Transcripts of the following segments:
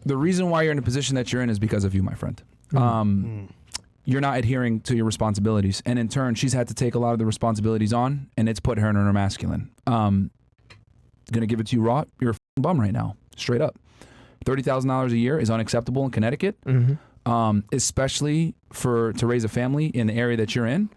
The reason why you're in the position that you're in is because of you, my friend. You're not adhering to your responsibilities, and in turn, she's had to take a lot of the responsibilities on, and it's put her in her masculine. Gonna give it to you raw. You're a bum right now, straight up. $30,000 a year is unacceptable in Connecticut, especially to raise a family in the area that you're in,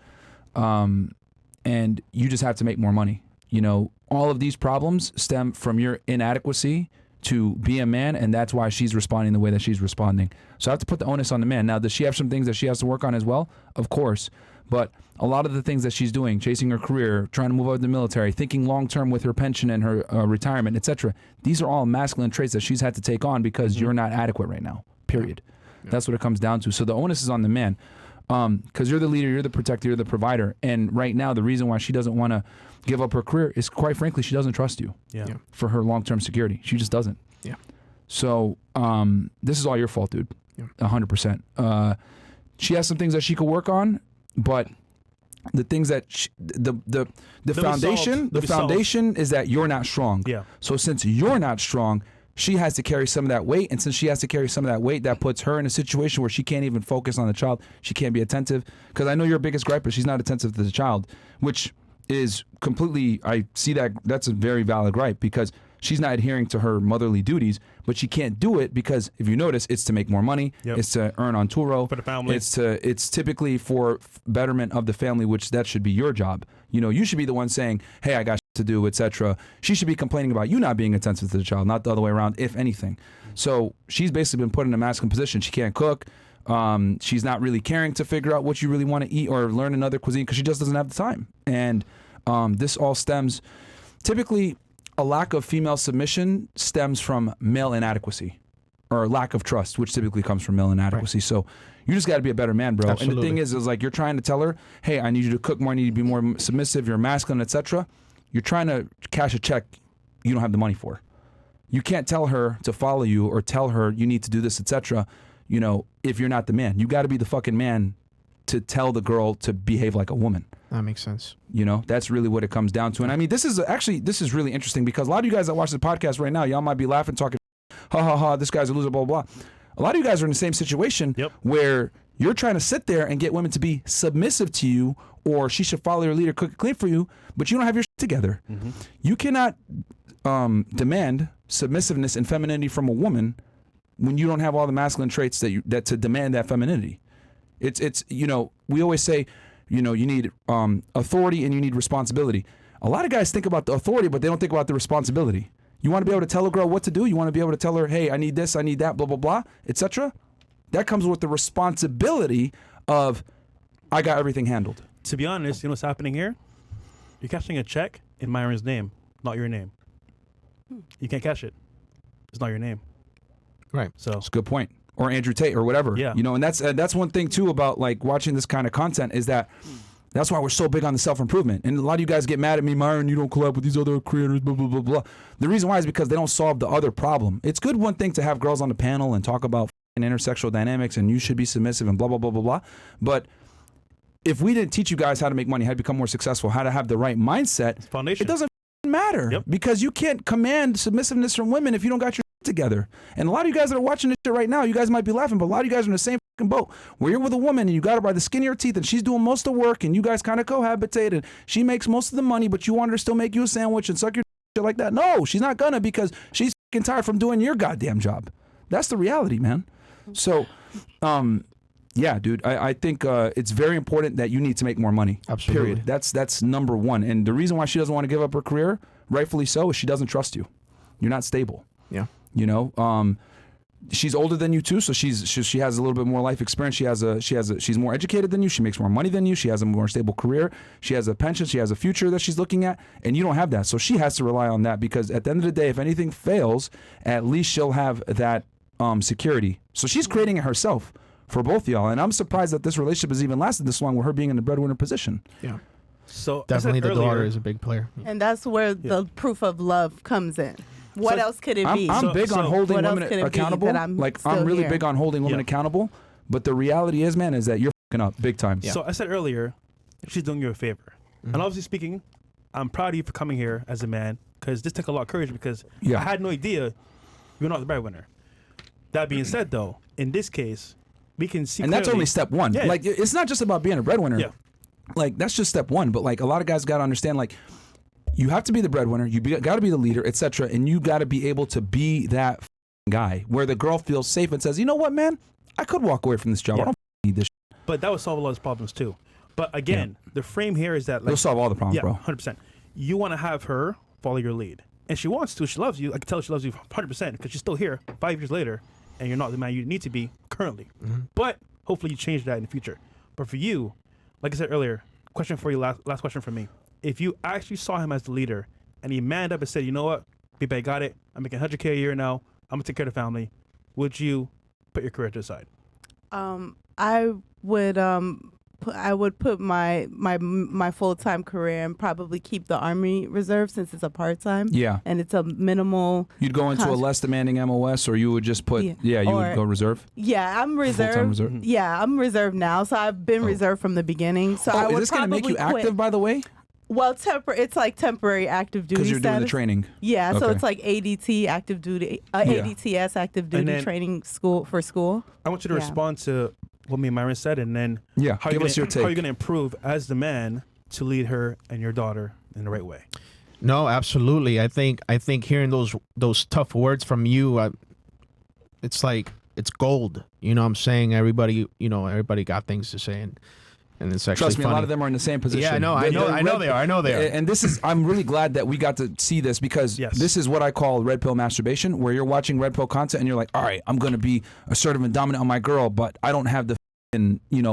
and you just have to make more money. You know, all of these problems stem from your inadequacy to be a man, and that's why she's responding the way that she's responding. So I have to put the onus on the man. Now, does she have some things that she has to work on as well? Of course. But a lot of the things that she's doing, chasing her career, trying to move out of the military, thinking long-term with her pension and her retirement, etc., these are all masculine traits that she's had to take on because you're not adequate right now, period. Yeah. That's what it comes down to. So the onus is on the man because you're the leader, you're the protector, you're the provider. And right now, the reason why she doesn't want to give up her career is, quite frankly, she doesn't trust you for her long-term security. She just doesn't. Yeah. So this is all your fault, dude. 100%. She has some things that she could work on, but the things that the foundation is that you're not strong. Yeah. So since you're not strong, she has to carry some of that weight, and since she has to carry some of that weight, that puts her in a situation where she can't even focus on the child. She can't be attentive, because I know your biggest gripe is she's not attentive to the child, which is completely, I see that's a very valid gripe, because she's not adhering to her motherly duties, but she can't do it because, if you notice, it's to make more money, it's to earn on Turo, for the family. It's typically for betterment of the family, which that should be your job. You know, you should be the one saying, hey, I got to do, etc. She should be complaining about you not being attentive to the child, not the other way around, if anything. So she's basically been put in a masculine position. She can't cook. She's not really caring to figure out what you really want to eat or learn another cuisine, because she just doesn't have the time. And this all stems, typically, a lack of female submission stems from male inadequacy, or lack of trust, which typically comes from male inadequacy. Right. So you just got to be a better man, bro. Absolutely. And the thing is like, you're trying to tell her, hey, I need you to cook more, I need you to be more submissive, you're masculine, etc. You're trying to cash a check you don't have the money for. You can't tell her to follow you or tell her you need to do this, etc. You know, if you're not the man. You got to be the fucking man to tell the girl to behave like a woman. That makes sense. You know, that's really what it comes down to. And I mean, this is really interesting, because a lot of you guys that watch the podcast right now, y'all might be laughing, talking, ha ha ha, this guy's a loser, blah, blah, blah. A lot of you guys are in the same situation where you're trying to sit there and get women to be submissive to you, or she should follow your leader, cook and clean for you, but you don't have your shit together. You cannot demand submissiveness and femininity from a woman when you don't have all the masculine traits that to demand that femininity. It's you know, we always say, you know, you need authority and you need responsibility. A lot of guys think about the authority, but they don't think about the responsibility. You want to be able to tell a girl what to do. You want to be able to tell her, hey, I need this, I need that, blah, blah, blah, etc. That comes with the responsibility of, I got everything handled. To be honest, you know what's happening here? You're cashing a check in Myron's name, not your name. You can't cash it. It's not your name. Right. So it's a good point. Or Andrew Tate or whatever. Yeah. You know, and that's one thing too about like watching this kind of content, is that that's why we're so big on the self-improvement. And a lot of you guys get mad at me, Myron, you don't collab with these other creators, blah, blah, blah, blah. The reason why is because they don't solve the other problem. It's good one thing to have girls on the panel and talk about intersexual dynamics and you should be submissive and blah, blah, blah, blah, blah. But if we didn't teach you guys how to make money, how to become more successful, how to have the right mindset, it doesn't matter, because you can't command submissiveness from women if you don't got your together. And a lot of you guys that are watching this shit right now, you guys might be laughing, but a lot of you guys are in the same boat where you're with a woman and you got her by the skin of your teeth and she's doing most of the work and you guys kind of cohabitate and she makes most of the money, but you want her to still make you a sandwich and suck your shit like that. No, she's not gonna, because she's fucking tired from doing your goddamn job. That's the reality, man. So, yeah, dude, I think it's very important that you need to make more money. Absolutely. Period. That's number one. And the reason why she doesn't want to give up her career, rightfully so, is she doesn't trust you. You're not stable. Yeah. You know, she's older than you too, so she has a little bit more life experience. She's more educated than you. She makes more money than you. She has a more stable career. She has a pension. She has a future that she's looking at, and you don't have that. So she has to rely on that, because at the end of the day, if anything fails, at least she'll have that security. So she's creating it herself for both y'all, and I'm surprised that this relationship has even lasted this long with her being in the breadwinner position. Yeah. So definitely the daughter is a big player. And that's where the proof of love comes in. What else could it be? I'm big on holding women accountable. I'm really big on holding women accountable. But the reality is, man, is that you're fucking up big time. So I said earlier, she's doing you a favor. And obviously speaking, I'm proud of you for coming here as a man, because this took a lot of courage, because I had no idea you're not the breadwinner. That being said, though, in this case, we can see, and that's only step one. Yeah. Like, it's not just about being a breadwinner. Yeah. Like, that's just step one. But like, a lot of guys got to understand, like, you have to be the breadwinner. You got to be the leader, etc. And you got to be able to be that guy where the girl feels safe and says, you know what, man, I could walk away from this job. Yeah. I don't need this. But that would solve a lot of problems too. But again, the frame here is that, like, It'll solve all the problems, yeah, bro. 100%. You want to have her follow your lead, and she wants to. She loves you. I can tell she loves you 100% because she's still here 5 years later, and you're not the man you need to be currently. But hopefully you change that in the future. But for you, like I said earlier, question for you, last question for me. If you actually saw him as the leader, and he manned up and said, you know what, babe, I got it. I'm making 100K a year now. I'm gonna take care of the family. Would you put your career to the side? I would put my full-time career and probably keep the Army Reserve since it's a part-time. Yeah. And it's a minimal. You'd go into a less demanding MOS, or you would just put, you would go reserve? Yeah, I'm reserved. Full-time reserve? Yeah, I'm reserved now. So I've been reserved from the beginning. So I would is this going to make you quit. active, by the way? Well, it's like temporary active duty Because you're doing the status. training. Yeah, so Okay. it's like ADT, active duty, ADTS, active And duty then- training school for school. I want you to respond to what me and Myron said, and then Yeah, how give you us your take. How are you going to improve as the man to lead her and your daughter in the right way? No, absolutely. I think hearing those tough words from you, it's like it's gold. You know what I'm saying? Everybody got things to say, and it's actually Trust me, funny. a lot of them are in the same position. Yeah, I know they are. And this is, I'm really glad that we got to see this, because this is what I call red pill masturbation, where you're watching red pill content and you're like, all right, I'm going to be assertive and dominant on my girl, but I don't have the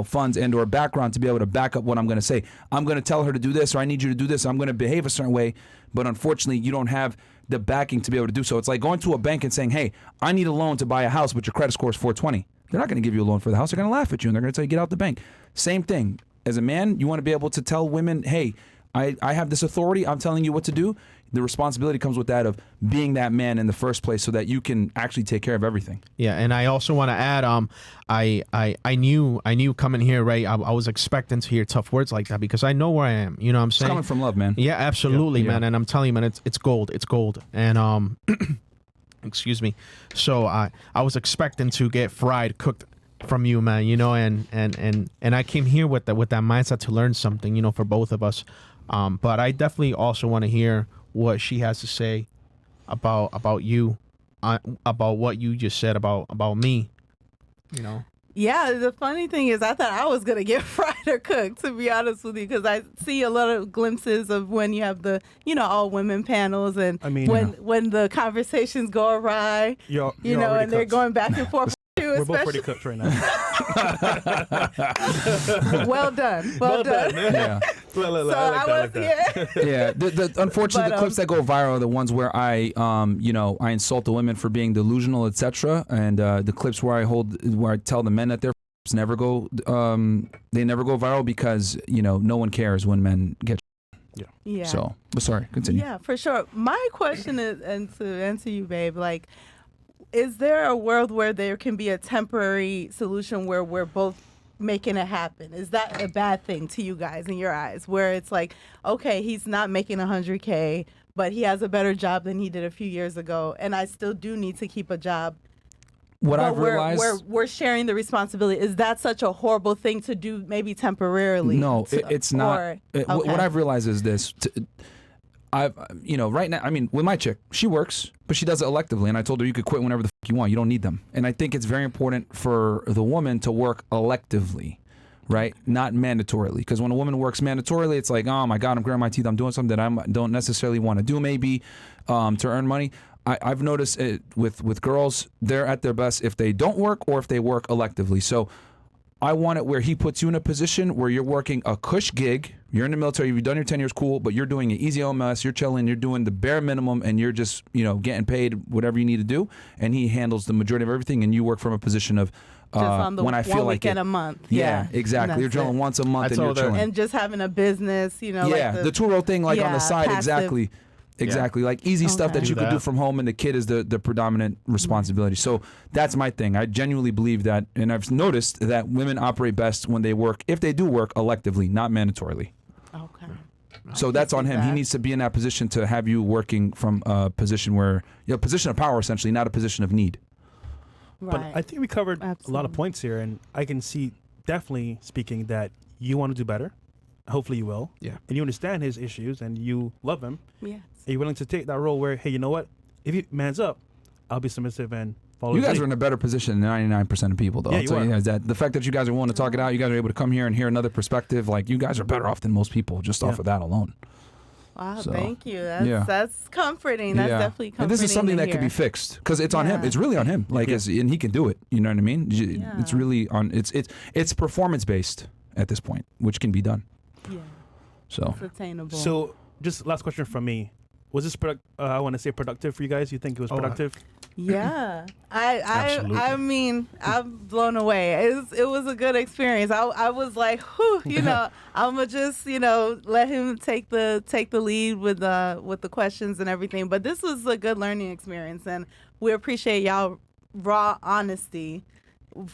funds and or background to be able to back up what I'm going to say. I'm going to tell her to do this, or I need you to do this. I'm going to behave a certain way, but unfortunately you don't have the backing to be able to do so. It's like going to a bank and saying, hey, I need a loan to buy a house, but your credit score is 420. They're not going to give you a loan for the house. They're going to laugh at you, and they're going to tell you, get out the bank. Same thing. As a man, you want to be able to tell women, hey, I have this authority. I'm telling you what to do. The responsibility comes with that of being that man in the first place, so that you can actually take care of everything. Yeah, and I also want to add, I knew coming here, right? I was expecting to hear tough words like that, because I know where I am. You know what I'm saying? It's coming from love, man. Yeah, absolutely, Yeah. man. And I'm telling you, man, it's gold. It's gold. And excuse me. So I was expecting to get cooked from you, man. You know, and I came here with that mindset to learn something, for both of us. But I definitely also want to hear what she has to say about you, about what you just said about me. Yeah, the funny thing is, I thought I was gonna get fried or cooked, to be honest with you, because I see a lot of glimpses of when you have the, all women panels, and when the conversations go awry, You're and they're going back and forth. We're both pretty cooked right now. Well done. Well done. Yeah. Yeah. Unfortunately, the clips that go viral are the ones where I insult the women for being delusional, etc. And the clips where I tell the men that they're never go viral, because no one cares when men get. Yeah. So, but sorry, continue. Yeah, for sure. My question is, and to answer you, babe, like, is there a world where there can be a temporary solution where we're both making it happen? Is that a bad thing to you guys in your eyes, where it's like, okay, he's not making 100K, but he has a better job than he did a few years ago, and I still do need to keep a job? What but I've realized, we're sharing the responsibility. Is that such a horrible thing to do, maybe temporarily? No, it's not. What I've realized is this. Right now, I mean, with my chick, she works, but she does it electively. And I told her, you could quit whenever the fuck you want. You don't need them. And I think it's very important for the woman to work electively, right? Not mandatorily. Because when a woman works mandatorily, it's like, oh my God, I'm grinding my teeth. I'm doing something that I don't necessarily want to do, maybe, to earn money. I've noticed it with girls, they're at their best if they don't work or if they work electively. So I want it where he puts you in a position where you're working a cush gig. You're in the military, you've done your 10 years, cool, but you're doing an easy LMS, you're chilling, you're doing the bare minimum, and you're just, getting paid whatever you need to do. And he handles the majority of everything, and you work from a position of just on the when I feel like it. a month. Yeah, exactly. You're drilling once a month and you're chilling. And just having a business, Yeah, like the two-row thing, like on the side, passive. Exactly. Like easy stuff that you could do from home, and the kid is the predominant responsibility. So that's my thing. I genuinely believe that, and I've noticed that women operate best when they work, if they do work, electively, not mandatorily. Okay. So that's on him. He needs to be in that position to have you working from a position of power, essentially, not a position of need. But Right. I think we covered a lot of Absolutely. points here, and I can see, definitely speaking, that you want to do better. Hopefully you will. Yeah. And you understand his issues, and you love him. Yes. And you're willing to take that role where, hey, you know what? If he man's up, I'll be submissive and follow You his guys lead. are in a better position than 99% of people, though. Yeah, I'll you tell you are. guys that the fact that you guys are willing to talk it out, you guys are able to come here and hear another perspective. Like, you guys are better off than most people just off Yeah. of that alone. Wow, So, thank you. That's, yeah. that's comforting. That's definitely comforting. And this is something to that could be hear. fixed because it's on him. Yeah. It's really on him. Like, Yeah. and he can do it. You know what I mean? It's Yeah. really on. It's performance based at this point, which can be done. Yeah, So it's attainable. So, just last question from me. Was this I want to say productive for you guys? You think it was productive? yeah, I Absolutely. mean, I'm blown away. It was a good experience. I was like, whew, you know, I'm gonna just, you know, let him take the lead with the questions and everything. But this was a good learning experience, and we appreciate y'all raw honesty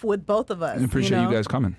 with both of us. I appreciate know? you guys coming.